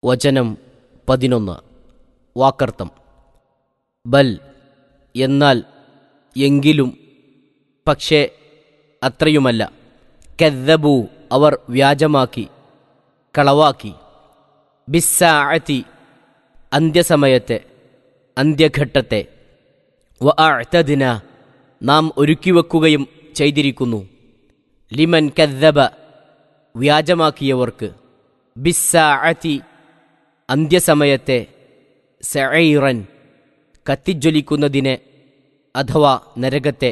വചനം 11 വാക്കർത്ഥം. ബൽ എന്നാൽ, എങ്കിലും, പക്ഷേ, അത്രയുമല്ല. കദ്ദബൂ അവർ വ്യാജമാക്കി, കളവാക്കി. ബിസ്സാഅതി അന്ത്യസമയത്തെ, അന്ത്യഘട്ടത്തെ. വഅഅ്തദ്ന നാം ഒരുക്കിവെക്കുകയും ചെയ്തിരിക്കുന്നു. ലിമൻ കദ്ദബ വ്യാജമാക്കിയവർക്ക്. ബിസ്സാഅതി അന്ത്യസമയത്തെ. സഈറൻ കത്തിജ്വലിക്കുന്നതിനെ അഥവാ നരകത്തെ,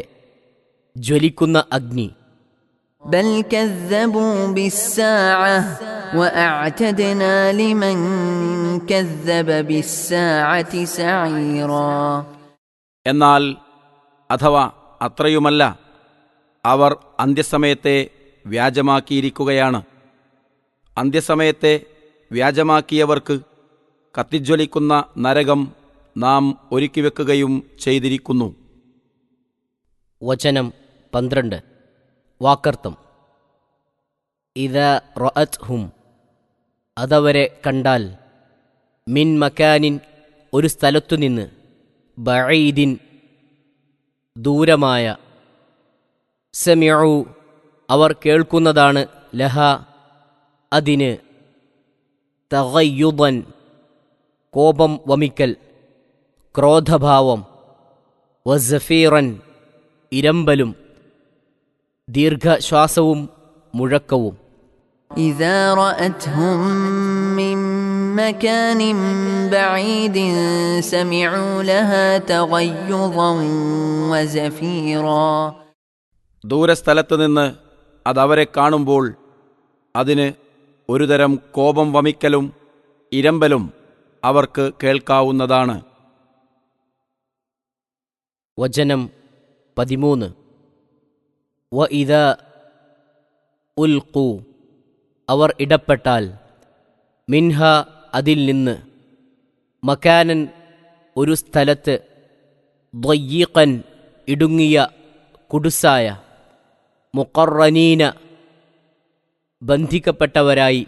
ജ്വലിക്കുന്ന അഗ്നി. ബൽ കദ്ദബൂ ബിസ്സാഅഹ് വഅഅ്തദ്നാ ലിമൻ കദ്ദബ ബിസ്സാഅതി സഈറാ. എന്നാൽ അഥവാ അത്രയുമല്ല, അവർ അന്ത്യസമയത്തെ വ്യാജമാക്കിയിരിക്കുകയാണ്. അന്ത്യസമയത്തെ വ്യാജമാക്കിയവർക്ക് കത്തിജ്വലിക്കുന്ന നരകം നാം ഒരുക്കിവെക്കുകയും ചെയ്തിരിക്കുന്നു. വചനം 12 വാക്കർത്ഥം. ഇദാ റഅത്ഹും അതവരെ കണ്ടാൽ. മിൻ മക്കാനിൻ ഒരു സ്ഥലത്തുനിന്ന്. ബഈദിൻ ദൂരമായ. സമിഉ അവർ കേൾക്കുന്നതാണ്. ലഹ അതിന്. തഗയ്യുദൻ കോപം വമിക്കൽ, ക്രോധഭാവം. വസഫീറൻ ഇരമ്പലും, ദീർഘശ്വാസവും മുഴക്കവും. ഇദാ റഅത്ഹും മിൻ മകാനിൻ ബഈദിൻ സമിഉ ലഹാ തഗയ്യുദൻ വസഫീറാ. ദൂരസ്ഥലത്ത് നിന്ന് അതവരെ കാണുമ്പോൾ അതിന് ഒരുതരം കോപം വമിക്കലും ഇരമ്പലും അവർക്ക് കേൾക്കാവുന്നതാണ്. വചനം 13 വഇദാ ഉൽഖൂ അവർ ഇടപെട്ടാൽ. മിൻഹ അതിൽ നിന്ന്. മക്കാനൻ ഒരു സ്ഥലത്ത്. ضയ്യിഖൻ ഇടുങ്ങിയ, കുടുസായ. മുഖറനീന ബന്ധിക്കപ്പെട്ടവരായി,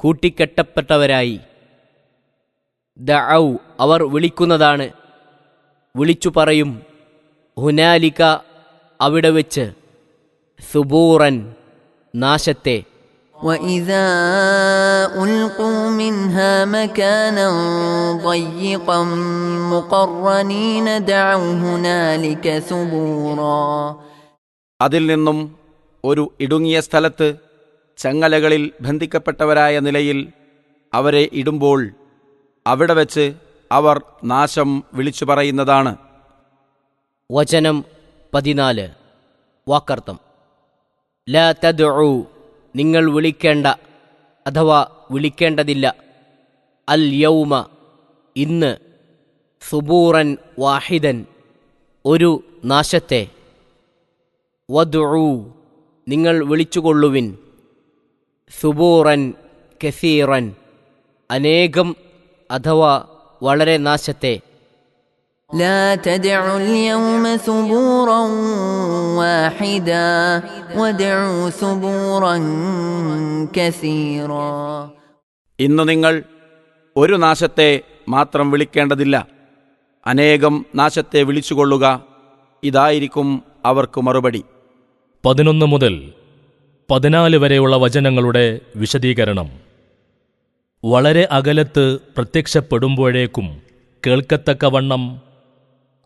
കൂട്ടിക്കെട്ടപ്പെട്ടവരായി. ദഅൗ അവർ വിളിക്കുന്നതാണ്, വിളിച്ചു പറയും. ഹുനാലിക അവിടെ വെച്ച്. സുബൂറൻ നാശത്തെ. وإذا ألقوا منها مكانا ضيقا مقرنين دعوا هنالك ثبورا. അതിൽ നിന്നും ഒരു ഇടുങ്ങിയ സ്ഥലത്ത് ചങ്ങലകളിൽ ബന്ധിക്കപ്പെട്ടവരായ നിലയിൽ അവരെ ഇടുമ്പോൾ അവിടെ വച്ച് അവർ നാശം വിളിച്ചു പറയുന്നതാണ്. വചനം 14 വാക്കർത്ഥം. ലാ തദ്ഉ നിങ്ങൾ വിളിക്കേണ്ട അഥവാ വിളിക്കേണ്ടതില്ല. അൽ യൗമ ഇന്ന്. സുബൂറൻ വാഹിദൻ ഒരു നാശത്തെ. വദ്ഉ നിങ്ങൾ വിളിച്ചുകൊള്ളുവിൻ. സുബൂറൻ കസീറൻ അനേകം അഥവാ വളരെ നാശത്തെ. لا تدعوا اليوم ثبورا واحدا وادعوا ثبورا كثيرا. ഇന്ന് നിങ്ങൾ ഒരു നാശത്തെ മാത്രം വിളിക്കേണ്ടതില്ല, അനേകം നാശത്തെ വിളിച്ചുകൊള്ളുക. ഇതായിരിക്കും അവർക്ക് മറുപടി. 11 മുതൽ 14 വരെയുള്ള വചനങ്ങളുടെ വിശദീകരണം. വളരെ അകലത്ത് പ്രത്യക്ഷപ്പെടുമ്പോഴേക്കും കേൾക്കത്തക്കവണ്ണം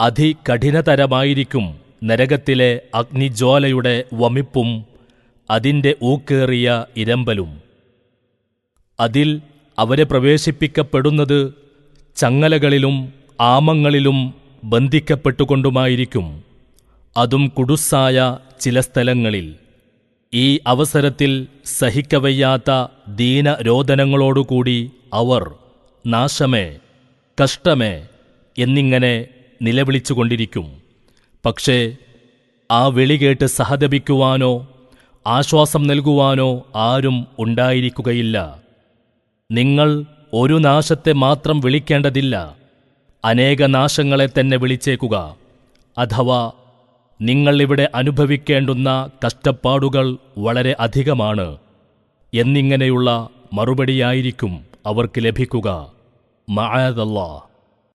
അതികഠിനതരമായിരിക്കും നരകത്തിലെ അഗ്നിജ്വാലയുടെ വമിപ്പും അതിൻ്റെ ഊക്കേറിയ ഇരമ്പലും. അതിൽ അവരെ പ്രവേശിപ്പിക്കപ്പെടുന്നത് ചങ്ങലകളിലും ആമങ്ങളിലും ബന്ധിക്കപ്പെട്ടുകൊണ്ടുമായിരിക്കും, അതും കുടുസായ ചില സ്ഥലങ്ങളിൽ. ഈ അവസരത്തിൽ സഹിക്കവയ്യാത്ത ദീനരോദനങ്ങളോടുകൂടി അവർ നാശമേ, കഷ്ടമേ എന്നിങ്ങനെ നിലവിളിച്ചുകൊണ്ടിരിക്കും. പക്ഷേ ആ വിളി കേട്ട് സഹതപിക്കുവാനോ ആശ്വാസം നൽകുവാനോ ആരും ഉണ്ടായിരിക്കുകയില്ല. നിങ്ങൾ ഒരു നാശത്തെ മാത്രം വിളിക്കേണ്ടതില്ല, അനേക നാശങ്ങളെ തന്നെ വിളിച്ചേക്കുക. അഥവാ നിങ്ങൾ ഇവിടെ അനുഭവിക്കേണ്ടുന്ന കഷ്ടപ്പാടുകൾ വളരെ അധികമാണ് എന്നിങ്ങനെയുള്ള മറുപടിയായിരിക്കും അവർക്ക് ലഭിക്കുക മഅദല്ലാഹ്.